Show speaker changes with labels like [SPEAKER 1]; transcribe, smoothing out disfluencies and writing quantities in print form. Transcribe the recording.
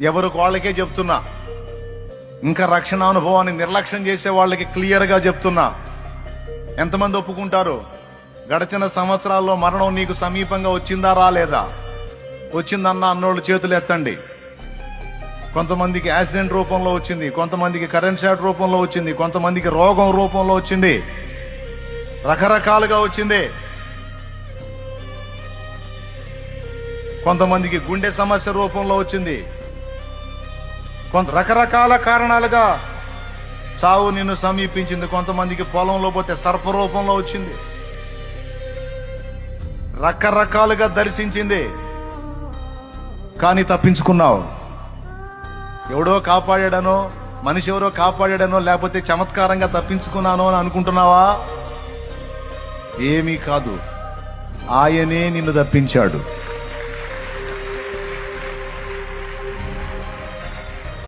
[SPEAKER 1] ఎవరికి వాళ్ళకే చెప్తున్నా. ఇంకా రక్షణ అనుభవాన్ని నిర్లక్ష్యం చేసే వాళ్ళకి క్లియర్గా చెప్తున్నా. ఎంతమంది ఒప్పుకుంటారు? గడిచిన సంవత్సరాల్లో మరణం నీకు సమీపంగా వచ్చిందా రాలేదా? వచ్చిందన్న అన్నోళ్ళు చేతులు ఎత్తండి. కొంతమందికి యాక్సిడెంట్ రూపంలో వచ్చింది, కొంతమందికి కరెంట్ షాట్ రూపంలో వచ్చింది, కొంతమందికి రోగం రూపంలో వచ్చింది, రకరకాలుగా వచ్చింది. కొంతమందికి గుండె సమస్య రూపంలో వచ్చింది. కొంత రకరకాల కారణాలుగా చావు నిన్ను సమీపించింది. కొంతమందికి పొలంలో పోతే సర్ప రూపంలో వచ్చింది. రకరకాలుగా దర్శించింది. కానీ తప్పించుకున్నావు. ఎవడో కాపాడాడనో, మనిషి ఎవరో కాపాడాడనో, లేకపోతే చమత్కారంగా తప్పించుకున్నానో అని అనుకుంటున్నావా? ఏమీ కాదు, ఆయనే నిన్ను తప్పించాడు.